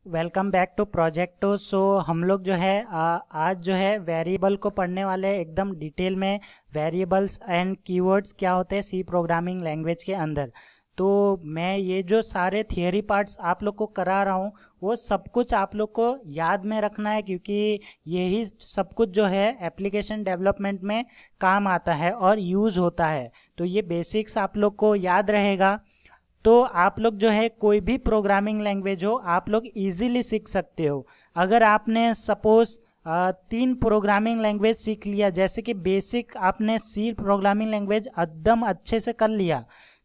Welcome back to प्रोजेक्टो। हम लोग जो है आज जो है वेरिएबल को पढ़ने वाले हैं एकदम डिटेल में। वेरिएबल्स एंड कीवर्ड्स क्या होते हैं सी प्रोग्रामिंग लैंग्वेज के अंदर। तो मैं ये जो सारे थियरी पार्ट्स आप लोग को करा रहा हूँ वो सब कुछ आप लोग को याद में रखना है, क्योंकि यही सब कुछ जो है एप्लीकेशन डेवलपमेंट में काम आता है और यूज़ होता है। तो ये बेसिक्स आप लोग को याद रहेगा तो आप लोग जो है कोई भी प्रोग्रामिंग लैंग्वेज हो आप लोग इजीली सीख सकते हो। अगर आपने सपोज 3 प्रोग्रामिंग लैंग्वेज सीख लिया, जैसे कि बेसिक आपने सी प्रोग्रामिंग लैंग्वेज एकदम अच्छे से कर लिया,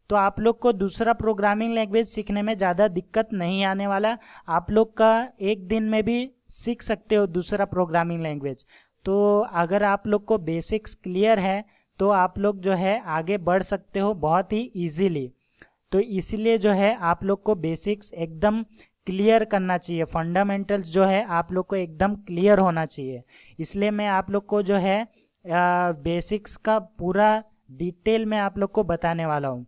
तो आप लोग को दूसरा प्रोग्रामिंग लैंग्वेज सीखने में ज़्यादा दिक्कत नहीं आने वाला। आप लोग का एक दिन में भी सीख सकते हो दूसरा प्रोग्रामिंग लैंग्वेज। तो अगर आप लोग को बेसिक्स क्लियर है तो आप लोग जो है आगे बढ़ सकते हो बहुत ही ईजीली। तो इसलिए जो है आप लोग को बेसिक्स एकदम क्लियर करना चाहिए, फंडामेंटल्स जो है आप लोग को एकदम क्लियर होना चाहिए। इसलिए मैं आप लोग को जो है बेसिक्स का पूरा डिटेल में आप लोग को बताने वाला हूँ।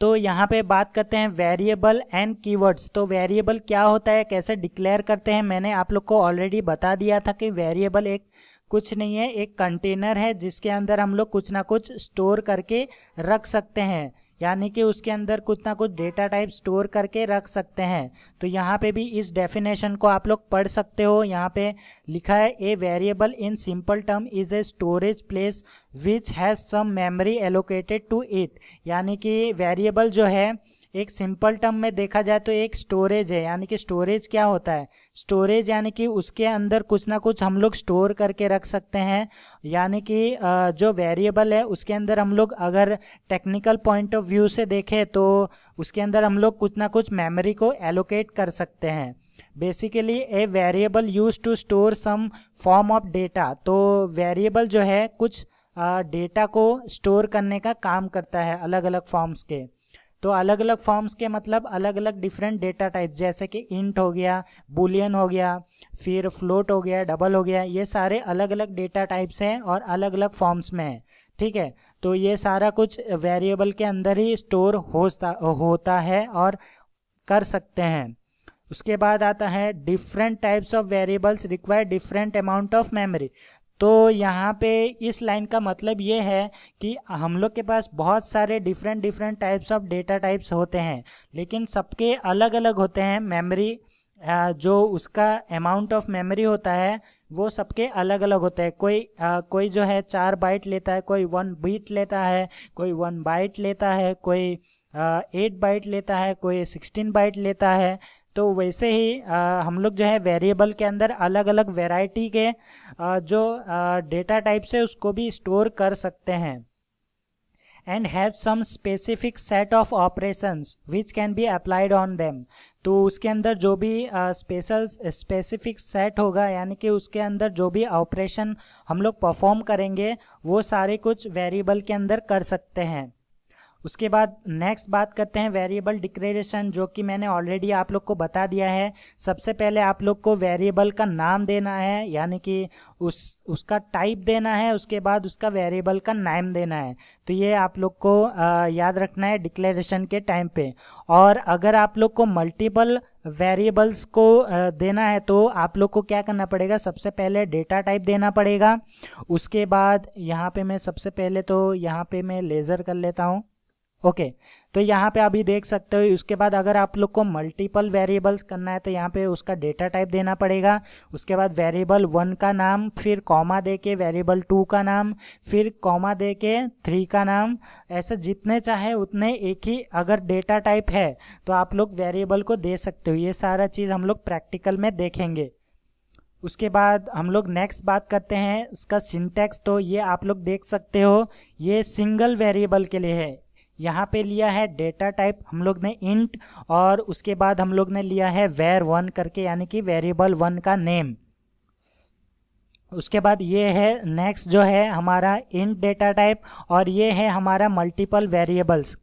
तो यहाँ पे बात करते हैं वेरिएबल एंड कीवर्ड्स। तो वेरिएबल क्या होता है, कैसे डिक्लेयर करते हैं, मैंने आप लोग को ऑलरेडी बता दिया था कि वेरिएबल एक कुछ नहीं है, एक कंटेनर है जिसके अंदर हम लोग कुछ ना कुछ स्टोर करके रख सकते हैं, यानी कि उसके अंदर कुछ ना कुछ डेटा टाइप स्टोर करके रख सकते हैं। तो यहाँ पे भी इस डेफिनेशन को आप लोग पढ़ सकते हो। यहाँ पे लिखा है a variable in simple term is a storage place which has some memory allocated to it. यानी कि वेरिएबल जो है एक सिंपल टर्म में देखा जाए तो एक स्टोरेज है। यानी कि स्टोरेज क्या होता है, स्टोरेज यानी कि उसके अंदर कुछ ना कुछ हम लोग स्टोर करके रख सकते हैं। यानी कि जो वेरिएबल है उसके अंदर हम लोग अगर टेक्निकल पॉइंट ऑफ व्यू से देखें तो उसके अंदर हम लोग कुछ ना कुछ मेमोरी को एलोकेट कर सकते हैं। Basically a variable use to store some form of data. तो वेरिएबल जो है कुछ डेटा को स्टोर करने का काम करता है अलग अलग फॉर्म्स के। तो अलग अलग फॉर्म्स के मतलब अलग अलग डिफरेंट डेटा टाइप, जैसे कि इंट हो गया, बुलियन हो गया, फिर फ्लोट हो गया, डबल हो गया, ये सारे अलग अलग डेटा टाइप्स हैं और अलग अलग फॉर्म्स में है। ठीक है, तो ये सारा कुछ वेरिएबल के अंदर ही स्टोर होता है और कर सकते हैं। उसके बाद आता है different types of variables require different amount of memory. तो यहाँ पे इस लाइन का मतलब ये है कि हम लोग के पास बहुत सारे different types of data types होते हैं, लेकिन सबके अलग अलग होते हैं मेमोरी। जो उसका अमाउंट ऑफ मेमोरी होता है वो सबके अलग अलग होता है। कोई जो है 4 बाइट लेता है, कोई 1 बिट लेता है, कोई 1 बाइट लेता है, कोई 8 बाइट लेता है, कोई 16 बाइट लेता है। तो वैसे ही हम लोग जो है वेरिएबल के अंदर अलग अलग वैरायटी के जो डेटा टाइप्स है उसको भी स्टोर कर सकते हैं। And have some specific set of operations which can be applied on them. तो उसके अंदर जो भी स्पेसिफिक सेट होगा, यानी कि उसके अंदर जो भी ऑपरेशन हम लोग परफॉर्म करेंगे वो सारे कुछ वेरिएबल के अंदर कर सकते हैं। उसके बाद नेक्स्ट बात करते हैं वेरिएबल डिक्लेरेशन, जो कि मैंने ऑलरेडी आप लोग को बता दिया है। सबसे पहले आप लोग को वेरिएबल का नाम देना है, यानी कि उसका टाइप देना है, उसके बाद उसका वेरिएबल का नाम देना है। तो ये आप लोग को याद रखना है डिक्लेरेशन के टाइम पे। और अगर आप लोग को मल्टीपल वेरिएबल्स को देना है तो आप लोग को क्या करना पड़ेगा, सबसे पहले डेटा टाइप देना पड़ेगा। उसके बाद यहाँ पे मैं सबसे पहले तो यहाँ पे मैं लेज़र कर लेता हूँ। ओके, तो यहाँ पे अभी देख सकते हो। उसके बाद अगर आप लोग को मल्टीपल वेरिएबल्स करना है तो यहाँ पे उसका डेटा टाइप देना पड़ेगा। उसके बाद वेरिएबल 1 का नाम, फिर कॉमा दे के वेरिएबल 2 का नाम, फिर कॉमा दे के 3 का नाम। ऐसे जितने चाहे उतने एक ही अगर डेटा टाइप है तो आप लोग वेरिएबल को दे सकते हो। ये सारा चीज़ हम लोग प्रैक्टिकल में देखेंगे। उसके बाद हम लोग नेक्स्ट बात करते हैं इसका सिंटैक्स। तो ये आप लोग देख सकते हो, ये सिंगल वेरिएबल के लिए है। यहाँ पे लिया है डेटा टाइप हम लोग ने इंट, और उसके बाद हम लोग ने लिया है var1 करके, यानी कि वेरिएबल 1 का नेम। उसके बाद ये है नेक्स्ट जो है हमारा इंट डेटा टाइप, और ये है हमारा मल्टीपल वेरिएबल्स।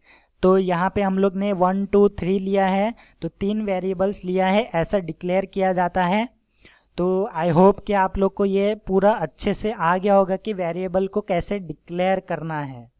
तो यहाँ पे हम लोग ने 1 2 3 लिया है, तो 3 वेरिएबल्स लिया है, ऐसा डिक्लेयर किया जाता है। तो आई होप कि आप लोग को ये पूरा अच्छे से आ गया होगा कि वेरिएबल को कैसे डिक्लेयर करना है।